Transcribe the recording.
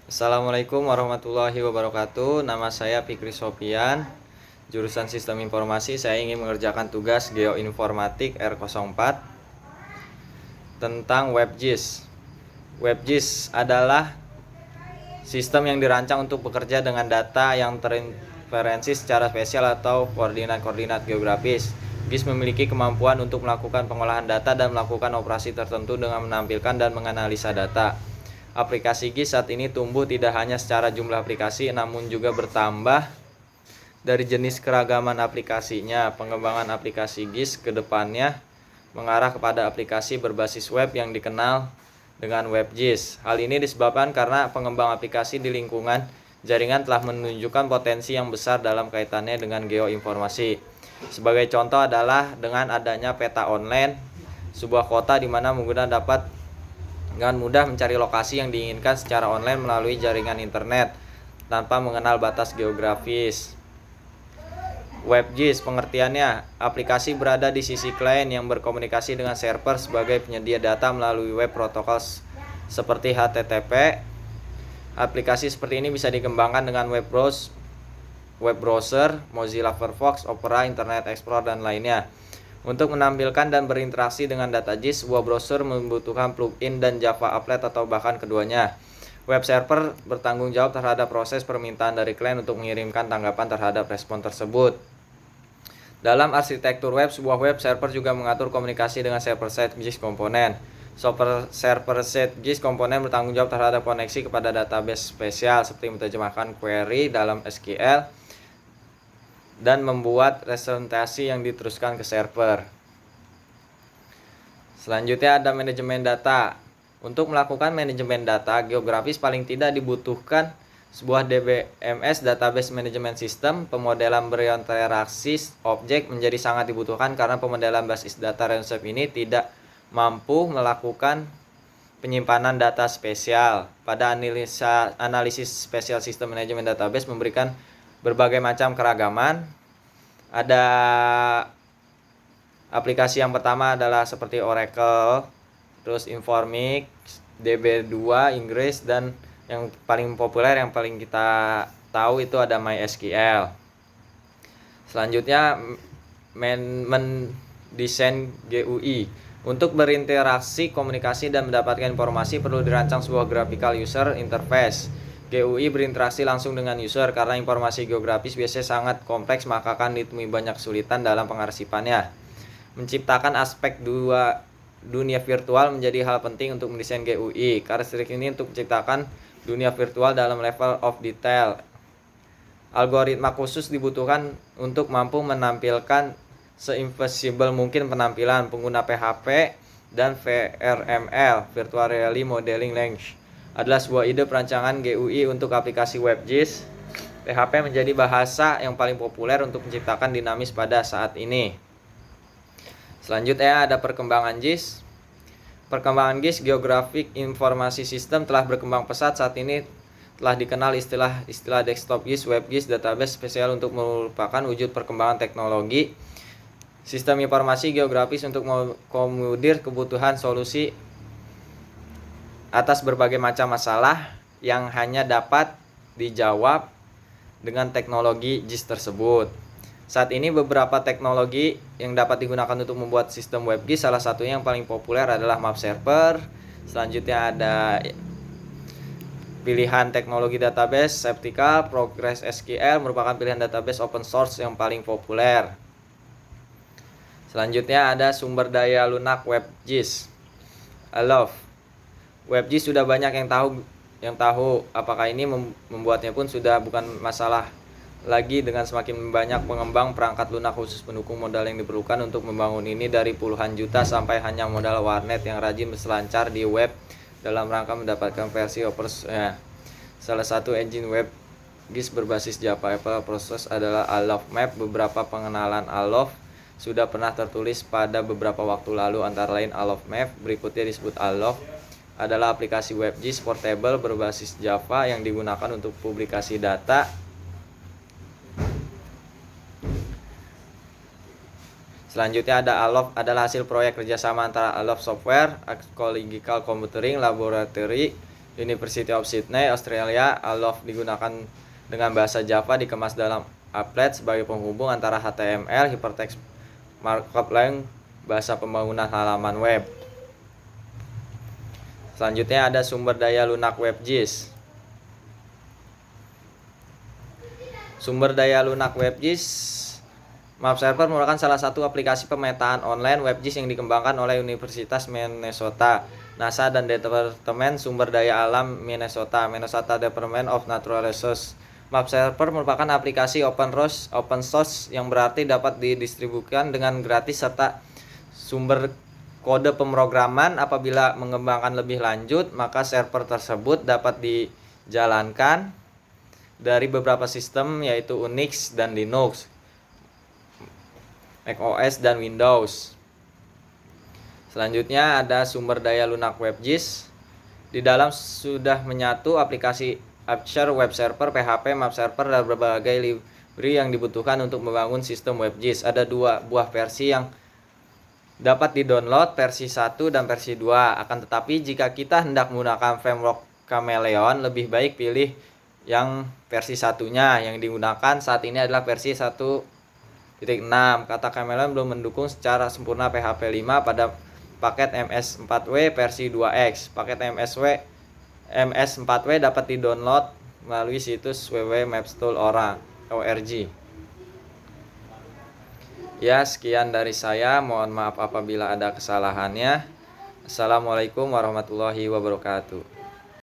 Assalamualaikum warahmatullahi wabarakatuh. Nama saya Fikri Sofian, jurusan Sistem Informasi. Saya ingin mengerjakan tugas Geoinformatik R04 tentang WebGIS. WebGIS adalah sistem yang dirancang untuk bekerja dengan data yang terinferensi secara spesial atau koordinat-koordinat geografis. GIS memiliki kemampuan untuk melakukan pengolahan data dan melakukan operasi tertentu dengan menampilkan dan menganalisa data. Aplikasi GIS saat ini tumbuh tidak hanya secara jumlah aplikasi, namun juga bertambah dari jenis keragaman aplikasinya. Pengembangan aplikasi GIS ke depannya mengarah kepada aplikasi berbasis web yang dikenal dengan WebGIS. Hal ini disebabkan karena pengembang aplikasi di lingkungan jaringan telah menunjukkan potensi yang besar dalam kaitannya dengan geoinformasi. Sebagai contoh adalah dengan adanya peta online, sebuah kota di mana pengguna dapat dengan mudah mencari lokasi yang diinginkan secara online melalui jaringan internet tanpa mengenal batas geografis. WebGIS pengertiannya, aplikasi berada di sisi klien yang berkomunikasi dengan server sebagai penyedia data melalui web protokol seperti HTTP. Aplikasi seperti ini bisa dikembangkan dengan web browser, Mozilla Firefox, Opera, Internet Explorer, dan lainnya. Untuk menampilkan dan berinteraksi dengan data GIS, sebuah browser membutuhkan plugin dan Java Applet atau bahkan keduanya. Web server bertanggung jawab terhadap proses permintaan dari klien untuk mengirimkan tanggapan terhadap respon tersebut. Dalam arsitektur web, sebuah web server juga mengatur komunikasi dengan server-side GIS komponen. Server-side GIS komponen bertanggung jawab terhadap koneksi kepada database spesial seperti menerjemahkan query dalam SQL dan membuat representasi yang diteruskan ke server. Selanjutnya ada manajemen data. Untuk melakukan manajemen data geografis paling tidak dibutuhkan sebuah DBMS Database Management System. Pemodelan berinteraksi objek menjadi sangat dibutuhkan karena pemodelan basis data resep ini tidak mampu melakukan penyimpanan data spesial. Pada analisis spesial sistem manajemen database memberikan berbagai macam keragaman. Ada aplikasi yang pertama adalah seperti Oracle, terus Informix, DB2 Inggris, dan yang paling populer yang paling kita tahu itu ada MySQL. Selanjutnya mendesain GUI. Untuk berinteraksi, komunikasi, dan mendapatkan informasi perlu dirancang sebuah graphical user interface. GUI berinteraksi langsung dengan user. Karena informasi geografis biasanya sangat kompleks, maka akan ditemui banyak kesulitan dalam pengarsipannya. Menciptakan aspek dunia virtual menjadi hal penting untuk mendesain GUI. Karakteristik ini untuk menciptakan dunia virtual dalam level of detail. Algoritma khusus dibutuhkan untuk mampu menampilkan se-invisible mungkin penampilan. Pengguna PHP dan VRML Virtual Reality Modeling Language adalah sebuah ide perancangan GUI untuk aplikasi WebGIS. PHP menjadi bahasa yang paling populer untuk menciptakan dinamis pada saat ini. Selanjutnya ada perkembangan GIS. Perkembangan GIS Geographic Informasi System telah berkembang pesat. Saat ini telah dikenal istilah desktop GIS, WebGIS, database spesial untuk merupakan wujud perkembangan teknologi sistem informasi geografis untuk mengakomodir kebutuhan solusi atas berbagai macam masalah yang hanya dapat dijawab dengan teknologi GIS tersebut. Saat ini beberapa teknologi yang dapat digunakan untuk membuat sistem WebGIS, salah satunya yang paling populer adalah Map Server. Selanjutnya ada pilihan teknologi database Septica, Progress SQL merupakan pilihan database open source yang paling populer. Selanjutnya ada sumber daya lunak WebGIS. WebGIS sudah banyak yang tahu apakah ini membuatnya pun sudah bukan masalah lagi dengan semakin banyak pengembang perangkat lunak khusus pendukung modal yang diperlukan untuk membangun ini dari puluhan juta sampai hanya modal warnet yang rajin berselancar di web dalam rangka mendapatkan versi operasinya. Salah satu engine web GIS berbasis Java Apple proses adalah Alofmap. Beberapa pengenalan Alof sudah pernah tertulis pada beberapa waktu lalu, antara lain Alofmap. Berikutnya disebut Alof adalah aplikasi WebGIS portable berbasis Java yang digunakan untuk publikasi data. Selanjutnya ada Alof adalah hasil proyek kerjasama antara Alof Software, Ecological Computing Laboratory, University of Sydney, Australia. Aloft digunakan dengan bahasa Java, dikemas dalam applet sebagai penghubung antara HTML, hypertext markup language, bahasa pembangunan halaman web. Selanjutnya ada sumber daya lunak WebGIS. Sumber daya lunak WebGIS, Map Server merupakan salah satu aplikasi pemetaan online WebGIS yang dikembangkan oleh Universitas Minnesota, NASA, dan Departemen Sumber Daya Alam Minnesota Department of Natural Resources. Map Server merupakan aplikasi open source yang berarti dapat didistribusikan dengan gratis serta sumber kode pemrograman. Apabila mengembangkan lebih lanjut, maka server tersebut dapat dijalankan dari beberapa sistem, yaitu Unix dan Linux, macOS dan Windows. Selanjutnya ada sumber daya lunak WebGIS. Di dalam sudah menyatu aplikasi Aperture Web Server, PHP, Map Server, dan berbagai library yang dibutuhkan untuk membangun sistem WebGIS. Ada 2 buah versi yang dapat di-download, versi 1 dan versi 2. Akan tetapi jika kita hendak menggunakan framework Chameleon, lebih baik pilih yang versi satunya. Yang digunakan saat ini adalah versi 1.6. Kata Chameleon belum mendukung secara sempurna PHP 5 pada paket MS4W versi 2X. Paket MS4W dapat di-download melalui situs www.mapstool.org. Ya, sekian dari saya. Mohon maaf apabila ada kesalahannya. Assalamualaikum warahmatullahi wabarakatuh.